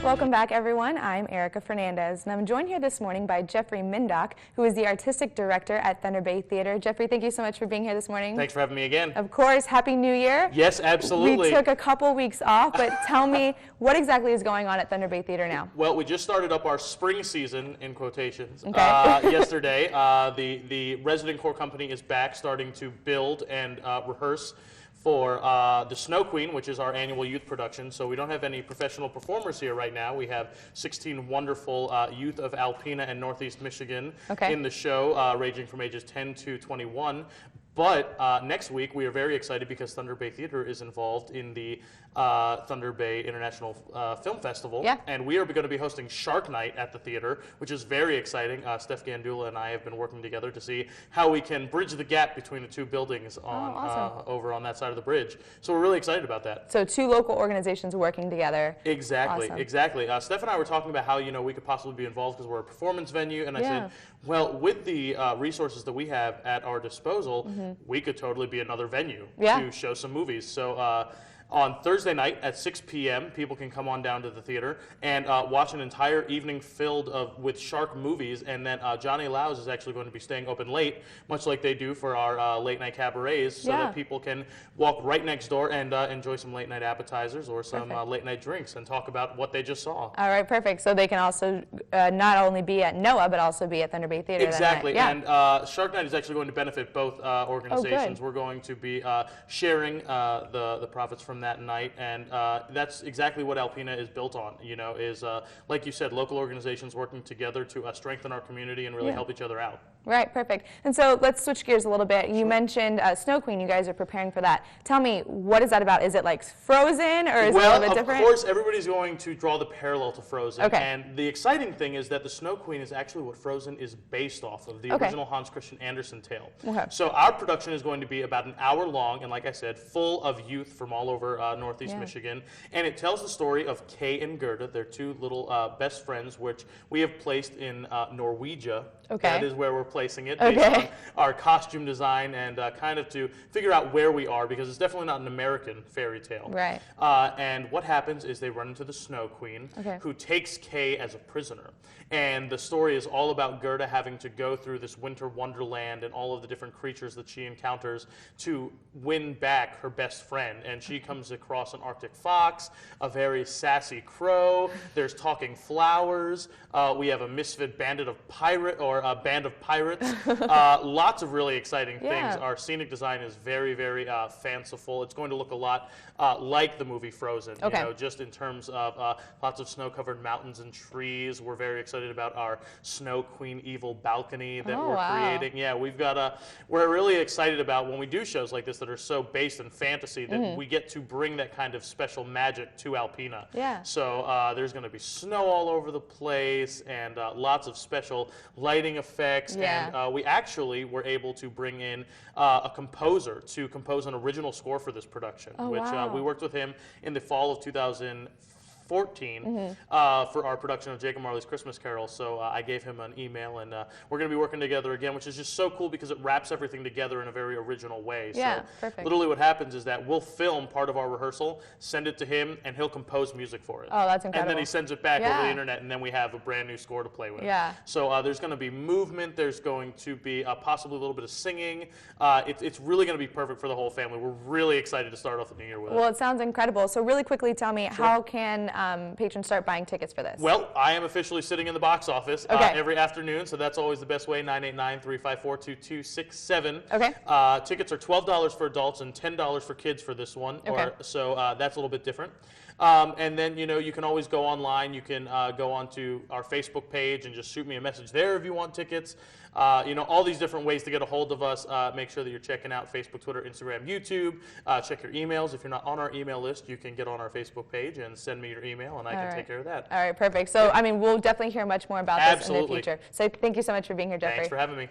Welcome back, everyone. I'm Erica Fernandez, and I'm joined here this morning by Jeffrey Mindock, who is the Artistic Director at Thunder Bay Theater. Jeffrey, thank you so much for being here this morning. Thanks for having me again. Of course. Happy New Year. Yes, absolutely. We took a couple weeks off, but tell me, what exactly is going on at Thunder Bay Theater now? Well, we just started up our spring season, in quotations, Okay. yesterday. The resident core company is back, starting to build and rehearse for the Snow Queen, which is our annual youth production. So we don't have any professional performers here right now. We have 16 wonderful youth of Alpena and Northeast Michigan in the show, ranging from ages 10 to 21. But next week, we are very excited because Thunder Bay Theater is involved in the Thunder Bay International Film Festival. Yeah. And we are going to be hosting Shark Night at the theater, which is very exciting. Steph Gandula and I have been working together to see how we can bridge the gap between the two buildings on over on that side of the bridge. So we're really excited about that. So two local organizations working together. Exactly, Awesome. Exactly. Steph and I were talking about how we could possibly be involved because we're a performance venue, and I said, well, with the resources that we have at our disposal, we could totally be another venue to show some movies. So on Thursday night at 6 p.m., people can come on down to the theater and watch an entire evening filled with shark movies. And then Johnny Lau's is actually going to be staying open late, much like they do for our late night cabarets, so that people can walk right next door and enjoy some late night appetizers or some late night drinks and talk about what they just saw. All right, perfect. So they can also not only be at NOAA, but also be at Thunder Bay Theater. Exactly. That night. And Shark Night is actually going to benefit both organizations. We're going to be sharing the profits from that night, and that's exactly what Alpena is built on, is like you said, local organizations working together to strengthen our community and really help each other out. Right, perfect. And so let's switch gears a little bit. You mentioned Snow Queen. You guys are preparing for that. Tell me, what is that about? Is it like Frozen, or is it a little bit different? Of course, everybody's going to draw the parallel to Frozen. Okay. And the exciting thing is that the Snow Queen is actually what Frozen is based off of, the original Hans Christian Andersen tale. Okay. So our production is going to be about an hour long, and like I said, full of youth from all over Northeast Michigan. And it tells the story of Kay and Gerda. They're two little best friends, which we have placed in Norwegia. Okay. That is where we're placing it, based on our costume design and kind of to figure out where we are, because it's definitely not an American fairy tale. Right. And what happens is they run into the Snow Queen, who takes Kay as a prisoner. And the story is all about Gerda having to go through this winter wonderland and all of the different creatures that she encounters to win back her best friend. And she comes across an Arctic fox, a very sassy crow, there's talking flowers, we have a misfit band of pirates. Lots of really exciting things. Our scenic design is very, very fanciful. It's going to look a lot like the movie Frozen, just in terms of lots of snow-covered mountains and trees. We're very excited about our Snow Queen evil balcony that we're creating. Yeah, we're really excited about when we do shows like this that are so based in fantasy that we get to bring that kind of special magic to Alpena. Yeah. So there's going to be snow all over the place and lots of special lighting effects. And we actually were able to bring in a composer to compose an original score for this production, which we worked with him in the fall of 2014 for our production of Jacob Marley's Christmas Carol. So I gave him an email, and we're going to be working together again, which is just so cool because it wraps everything together in a very original way. Yeah, so perfect. Literally what happens is that we'll film part of our rehearsal, send it to him, and he'll compose music for it. Oh, that's incredible. And then he sends it back over the internet, and then we have a brand new score to play with. Yeah. So there's going to be movement, there's going to be possibly a little bit of singing. It's really going to be perfect for the whole family. We're really excited to start off the new year with it. Well, it sounds incredible. So really quickly, tell me, how can patrons start buying tickets for this? Well, I am officially sitting in the box office every afternoon, so that's always the best way, 989-354-2267. Okay. Tickets are $12 for adults and $10 for kids for this one, so that's a little bit different. And then, you can always go online. You can go onto our Facebook page and just shoot me a message there if you want tickets. All these different ways to get a hold of us. Make sure that you're checking out Facebook, Twitter, Instagram, YouTube. Check your emails. If you're not on our email list, you can get on our Facebook page and send me your email, and I can take care of that. All right, perfect. So, we'll definitely hear much more about this in the future. So thank you so much for being here, Jeffrey. Thanks for having me.